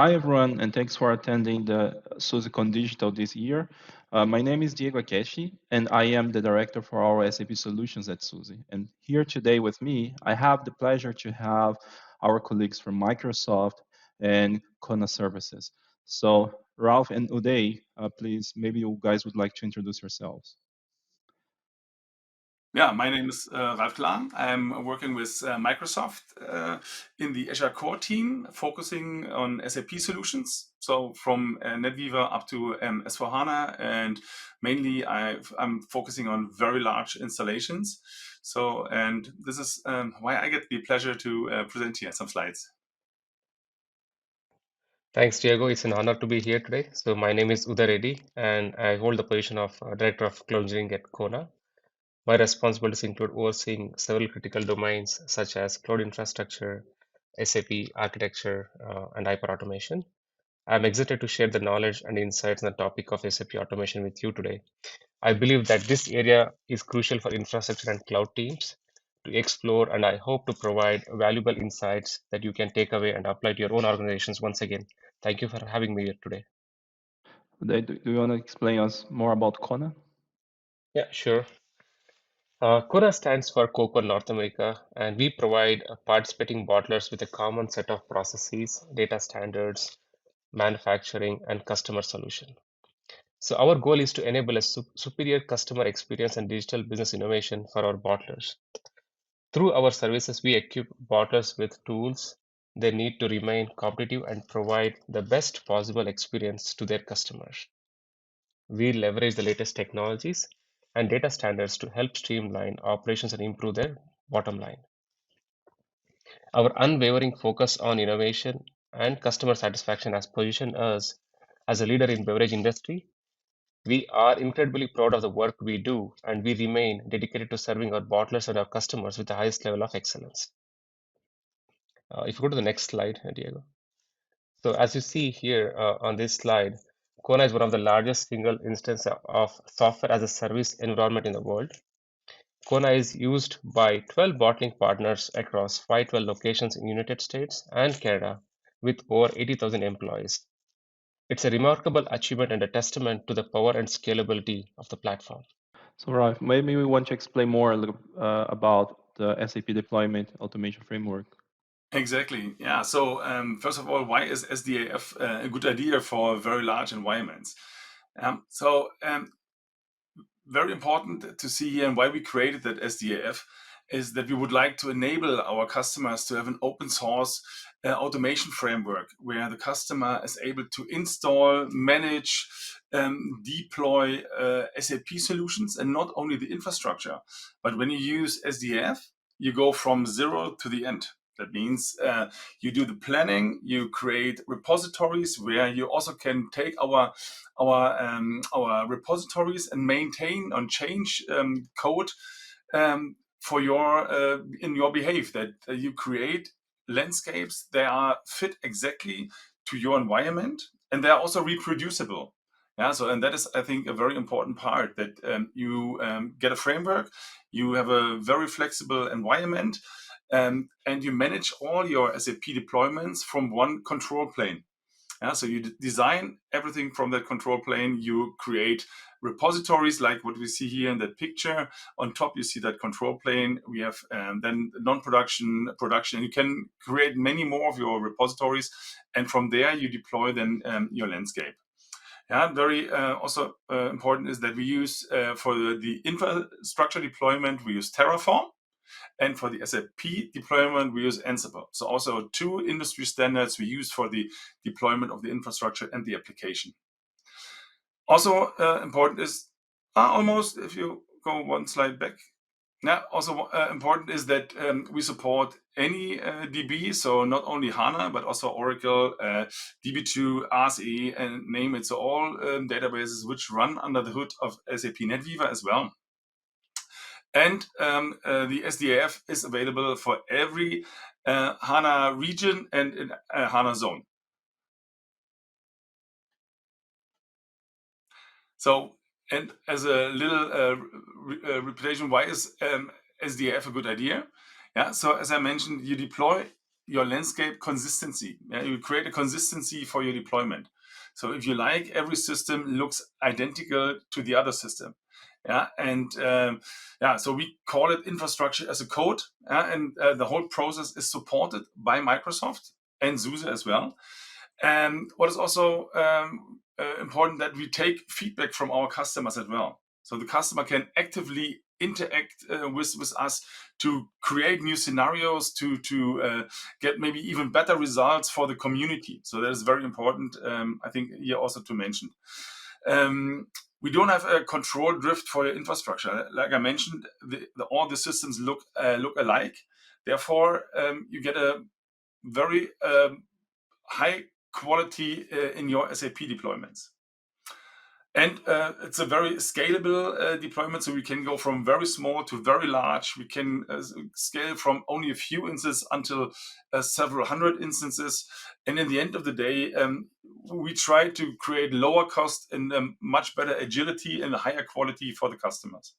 Hi, everyone, and thanks for attending the SUSE Digital this year. My name is Diego Akeshi, and I am the director for our SAP solutions at SUSE. And here today with me, I have the pleasure to have our colleagues from Microsoft and CONA Services. So, Ralph and Uday, please, maybe you guys would like to introduce yourselves. Yeah, my name is Ralf Klan. I'm working with Microsoft in the Azure core team, focusing on SAP solutions. So from NetWeaver up to S4HANA, and mainly I'm focusing on very large installations. So, and this is why I get the pleasure to present here some slides. Thanks, Diego. It's an honor to be here today. So my name is Uday Reddy, and I hold the position of Director of Cloud Engineering at CONA. My responsibilities include overseeing several critical domains such as cloud infrastructure, SAP architecture, and hyperautomation. I'm excited to share the knowledge and insights on the topic of SAP automation with you today. I believe that this area is crucial for infrastructure and cloud teams to explore, and I hope to provide valuable insights that you can take away and apply to your own organizations once again. Thank you for having me here today. Uday, do you want to explain us more about CONA? Yeah, sure. CONA stands for Cocoa North America, and we provide participating bottlers with a common set of processes, data standards, manufacturing, and customer solution. So our goal is to enable a superior customer experience and digital business innovation for our bottlers. Through our services, we equip bottlers with tools they need to remain competitive and provide the best possible experience to their customers. We leverage the latest technologies and data standards to help streamline operations and improve their bottom line. Our unwavering focus on innovation and customer satisfaction has positioned us as a leader in beverage industry. We are incredibly proud of the work we do, and we remain dedicated to serving our bottlers and our customers with the highest level of excellence. If you go to the next slide, Diego. So as you see here on this slide, Kona is one of the largest single instance of software as a service environment in the world. Kona is used by 12 bottling partners across 512 locations in United States and Canada with over 80,000 employees. It's a remarkable achievement and a testament to the power and scalability of the platform. So, Ralph, maybe we want to explain more a little about the SAP deployment automation framework. Exactly. Yeah. So first of all, why is SDAF a good idea for very large environments? Very important to see here and why we created that SDAF is that we would like to enable our customers to have an open source automation framework where the customer is able to install, manage, deploy SAP solutions, and not only the infrastructure. But when you use SDAF, you go from zero to the end. That means you do the planning, you create repositories where you also can take our repositories and maintain and change code for your in your behavior that you create landscapes. They are fit exactly to your environment, and they are also reproducible. Yeah, so and that is, I think, a very important part that you get a framework, you have a very flexible environment, and you manage all your SAP deployments from one control plane. Yeah, so you design everything from that control plane. You create repositories like what we see here in that picture. On top, you see that control plane. We have then non-production, production. You can create many more of your repositories, and from there you deploy then your landscape. Yeah, very also important is that we use for the infrastructure deployment, we use Terraform. And for the SAP deployment, we use Ansible. So also two industry standards we use for the deployment of the infrastructure and the application. Also important is almost, if you go one slide back, now also important is that we support any DB, so not only HANA, but also Oracle, DB2, RSE, and name it. So all databases which run under the hood of SAP NetWeaver as well. And the SDAF is available for every HANA region and in HANA zone. So, and as a little repetition, why is SDAF a good idea? Yeah, so as I mentioned, you deploy your landscape consistency. Yeah? You create a consistency for your deployment. So if you like, every system looks identical to the other system. Yeah, and so we call it infrastructure as a code, and the whole process is supported by Microsoft and SUSE as well. And what is also important, that we take feedback from our customers as well. So the customer can actively interact with us to create new scenarios, to get maybe even better results for the community. So that is very important, I think, here also to mention. We don't have a control drift for your infrastructure. Like I mentioned, all the systems look alike. Therefore, you get a very high quality in your SAP deployments. And it's a very scalable deployment, so we can go from very small to very large. We can scale from only a few instances until several hundred instances. And in the end of the day, we try to create lower cost and much better agility and higher quality for the customers.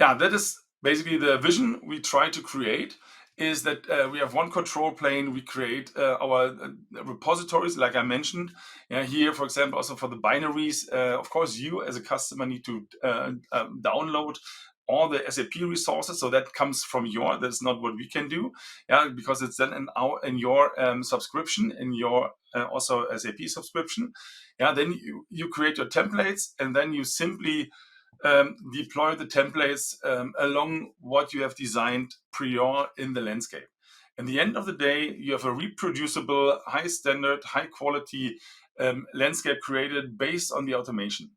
Yeah, that is basically the vision we try to create, is that we have one control plane. We create our repositories, like I mentioned. Here, for example, also for the binaries, of course, you as a customer need to download all the SAP resources. So that comes from that's not what we can do, because it's then in your subscription, in your also SAP subscription. Then you create your templates, and then you simply deploy the templates along what you have designed prior in the landscape. At the end of the day, you have a reproducible, high standard, high quality landscape created based on the automation.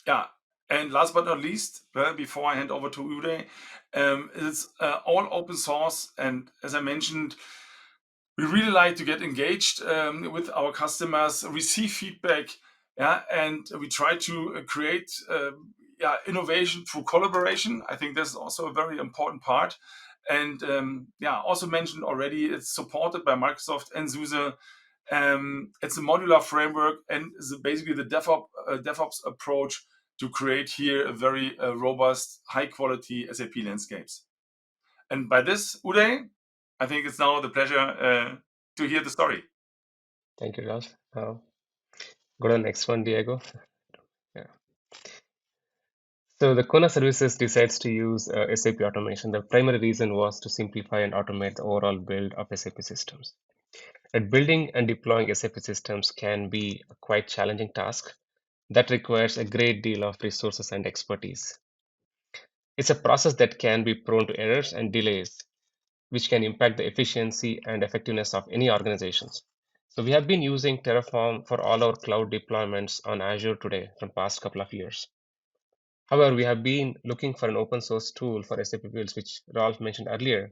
Yeah, and last but not least, before I hand over to Uday, it's all open source. And as I mentioned, we really like to get engaged with our customers, receive feedback, and we try to create innovation through collaboration. I think that's also a very important part. And also mentioned already, it's supported by Microsoft and SUSE. It's a modular framework, and is basically the DevOps approach to create here a very robust, high quality SAP landscapes. And by this, Uday, I think it's now the pleasure to hear the story. Thank you, Ralph. Go to the next one, Diego. Yeah. So the CONA Services decides to use SAP automation. The primary reason was to simplify and automate the overall build of SAP systems. And building and deploying SAP systems can be a quite challenging task that requires a great deal of resources and expertise. It's a process that can be prone to errors and delays, which can impact the efficiency and effectiveness of any organizations. So we have been using Terraform for all our cloud deployments on Azure today from past couple of years. However, we have been looking for an open source tool for SAP builds, which Ralph mentioned earlier.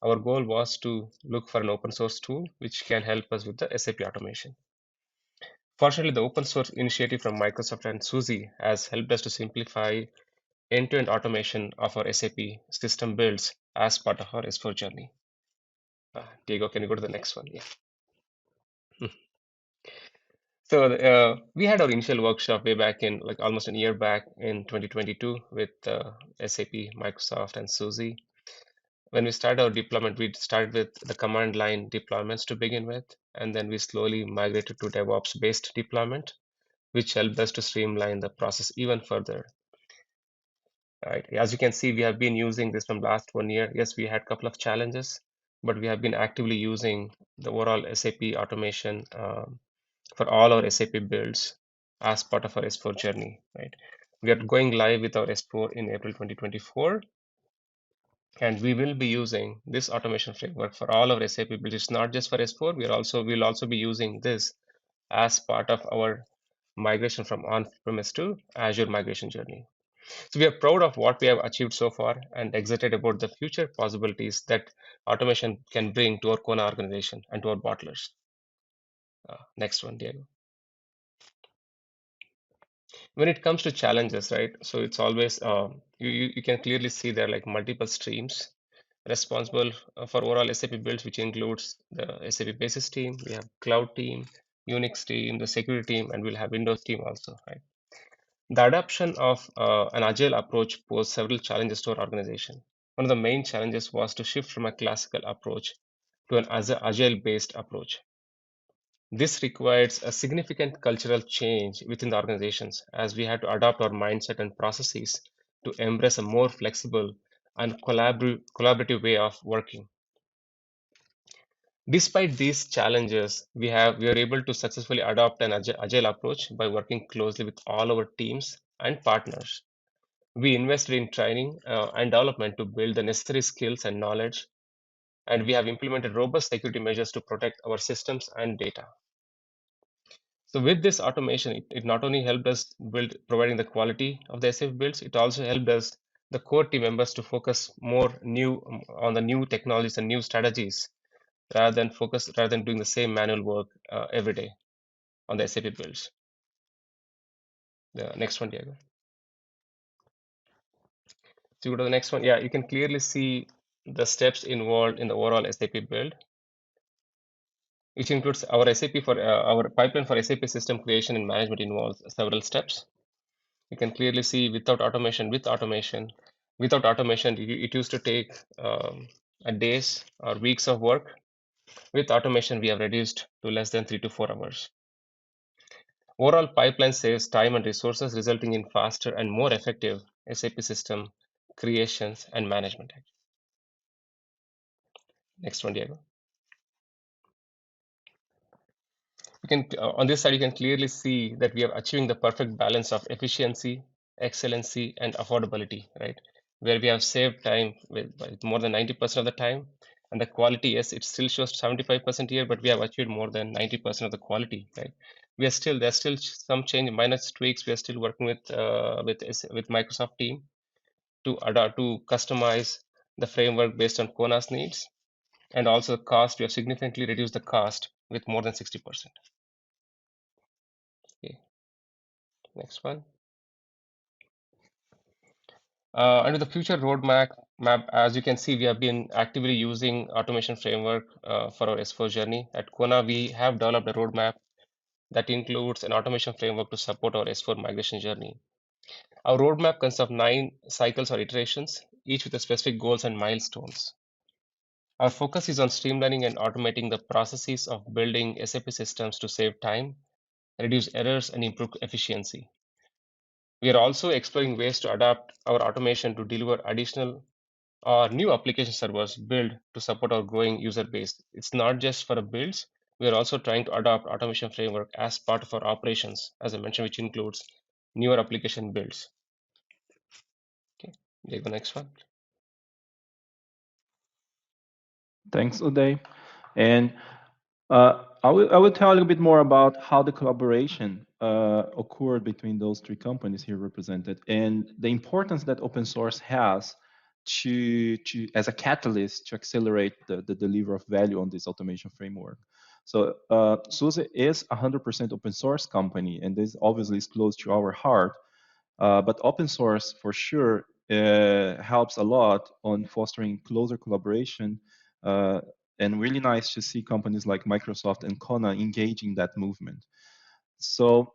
Our goal was to look for an open source tool which can help us with the SAP automation. Fortunately, the open source initiative from Microsoft and SUSE has helped us to simplify end-to-end automation of our SAP system builds as part of our S4 journey. Diego, can you go to the next one? Yeah. So we had our initial workshop way back in like almost a year back in 2022 with SAP, Microsoft, and SUSE. When we started our deployment, we started with the command line deployments to begin with, and then we slowly migrated to DevOps-based deployment, which helped us to streamline the process even further. Right. As you can see, we have been using this from last 1 year. Yes, we had a couple of challenges, but we have been actively using the overall SAP automation for all our SAP builds as part of our S4 journey, right? We are going live with our S4 in April 2024, and we will be using this automation framework for all our SAP builds. It's not just for S4. We'll also be using this as part of our migration from on-premise to Azure migration journey. So we are proud of what we have achieved so far and excited about the future possibilities that automation can bring to our CONA organization and to our bottlers. Next one, Diego. When it comes to challenges, right? So it's always you can clearly see there are like multiple streams responsible for overall SAP builds, which includes the SAP basis team. We have cloud team, Unix team, the security team, and we'll have Windows team also, right? The adoption of an agile approach posed several challenges to our organization. One of the main challenges was to shift from a classical approach to an agile-based approach. This requires a significant cultural change within the organizations as we had to adapt our mindset and processes to embrace a more flexible and collaborative way of working. Despite these challenges, we were able to successfully adopt an agile approach by working closely with all our teams and partners. We invested in training and development to build the necessary skills and knowledge, and we have implemented robust security measures to protect our systems and data. So with this automation, it not only helped us build providing the quality of the SF builds, it also helped us the core team members to focus more on the new technologies and new strategies rather than doing the same manual work every day on the SAP builds. The next one, Diego. So you go to the next one. Yeah, you can clearly see the steps involved in the overall SAP build, which includes our SAP for our pipeline for SAP system creation and management involves several steps. You can clearly see without automation, without automation, it used to take a days or weeks of work. With automation, we have reduced to less than 3 to 4 hours. Overall pipeline saves time and resources, resulting in faster and more effective SAP system creations and management. Next one, Diego. You can on this side, you can clearly see that we are achieving the perfect balance of efficiency, excellency, and affordability, right? Where we have saved time with more than 90% of the time, and the quality, yes, it still shows 75% here, but we have achieved more than 90% of the quality, right? There's still some change, minus tweaks. We are still working with Microsoft team to adapt to customize the framework based on CONA's needs, and also the cost. We have significantly reduced the cost with more than 60%. Okay, next one. Under the future roadmap, as you can see, we have been actively using automation framework for our S4 journey. At CONA, we have developed a roadmap that includes an automation framework to support our S4 migration journey. Our roadmap consists of 9 cycles or iterations, each with the specific goals and milestones. Our focus is on streamlining and automating the processes of building SAP systems to save time, reduce errors, and improve efficiency. We are also exploring ways to adapt our automation to deliver additional or new application servers built to support our growing user base. It's not just for the builds, we are also trying to adopt automation framework as part of our operations, as I mentioned, which includes newer application builds. Okay, there you go, next one. Thanks, Uday. And I will tell a little bit more about how the collaboration occurred between those 3 companies here represented, and the importance that open source has to as a catalyst to accelerate the delivery of value on this automation framework. So SUSE is 100% open source company, and this obviously is close to our heart. But open source for sure helps a lot on fostering closer collaboration, and really nice to see companies like Microsoft and CONA engaging that movement. So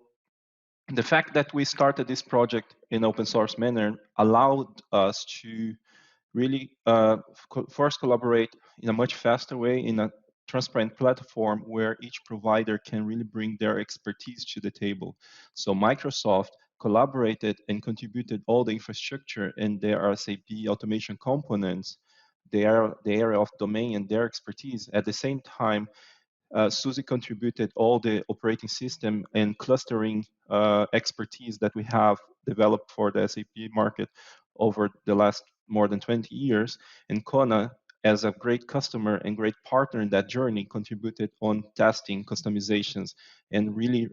the fact that we started this project in open source manner allowed us to really first collaborate in a much faster way in a transparent platform where each provider can really bring their expertise to the table. So Microsoft collaborated and contributed all the infrastructure and their SAP automation components, the area of domain and their expertise. At the same time, SUSE contributed all the operating system and clustering expertise that we have developed for the SAP market over the last more than 20 years. And CONA, as a great customer and great partner in that journey, contributed on testing, customizations, and really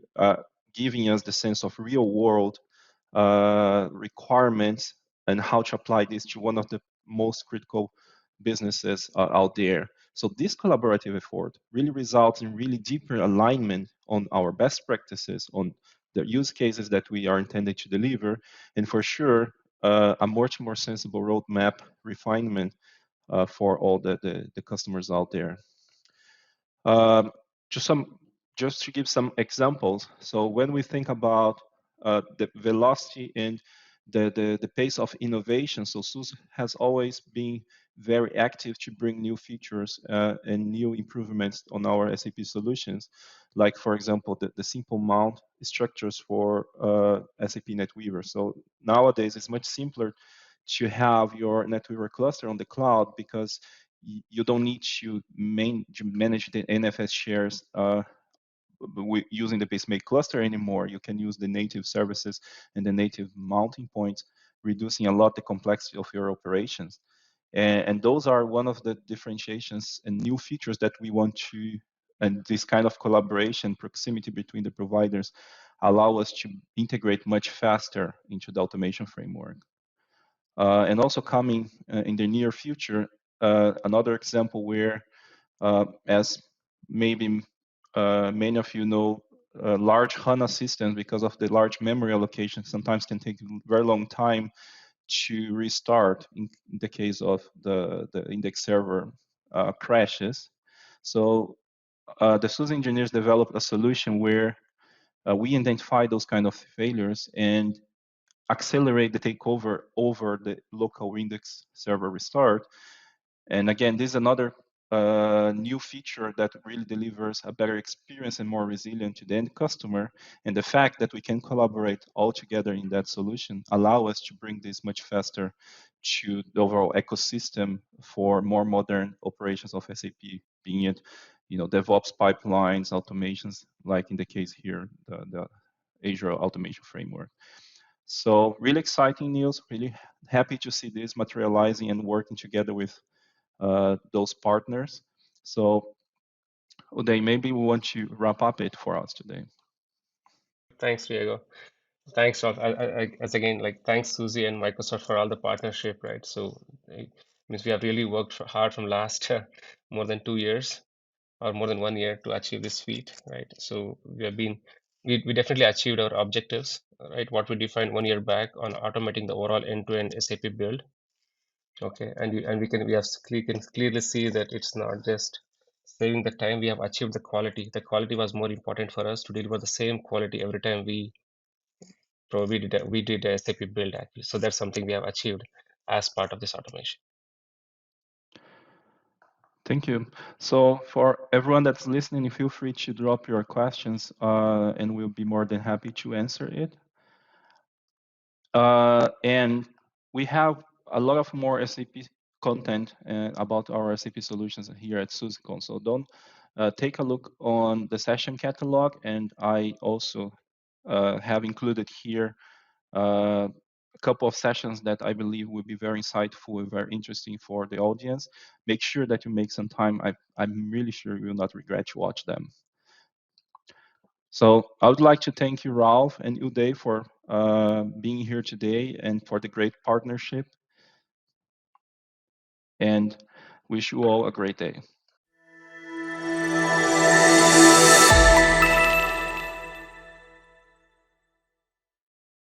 giving us the sense of real world requirements and how to apply this to one of the most critical businesses out there. So this collaborative effort really results in really deeper alignment on our best practices, on the use cases that we are intended to deliver, and for sure, a much more sensible roadmap refinement for all the customers out there. Just some just to give some examples, so when we think about the velocity and the pace of innovation, so SUSE has always been very active to bring new features and new improvements on our SAP solutions. Like, for example, the simple mount structures for SAP NetWeaver. So nowadays, it's much simpler to have your NetWeaver cluster on the cloud because you don't need to manage the NFS shares using the basemate cluster anymore. You can use the native services and the native mounting points, reducing a lot the complexity of your operations. And those are one of the differentiations and new features that we want to, and this kind of collaboration, proximity between the providers, allow us to integrate much faster into the automation framework. And also coming in the near future, another example where, as maybe many of you know, large HANA systems, because of the large memory allocation, sometimes can take a very long time to restart in the case of the index server crashes. So the SUSE engineers developed a solution where we identify those kind of failures and accelerate the takeover over the local index server restart. And again, this is another new feature that really delivers a better experience and more resilient to the end customer. And the fact that we can collaborate all together in that solution allow us to bring this much faster to the overall ecosystem for more modern operations of SAP, being it, DevOps pipelines, automations, like in the case here, the Azure automation framework. So really exciting news, really happy to see this materializing and working together with those partners. So Uday, maybe we want to wrap up it for us today. Thanks, Diego. Thanks, Rolf. As again, like thanks, Susie and Microsoft for all the partnership, right? So it means we have really worked hard from last more than 2 years or more than 1 year to achieve this feat, right? So we definitely achieved our objectives, right? What we defined 1 year back on automating the overall end-to-end SAP build. Okay, we can clearly see that it's not just saving the time, we have achieved the quality. The quality was more important for us to deliver the same quality every time we did a SAP build actually. So that's something we have achieved as part of this automation. Thank you. So for everyone that's listening, feel free to drop your questions and we'll be more than happy to answer it. And we have a lot of more SAP content about our SAP solutions here at SUSECon. So don't take a look on the session catalog, and I also have included here a couple of sessions that I believe will be very insightful and very interesting for the audience. Make sure that you make some time. I'm really sure you will not regret to watch them. So I would like to thank you, Ralph and Uday, for being here today and for the great partnership. And wish you all a great day.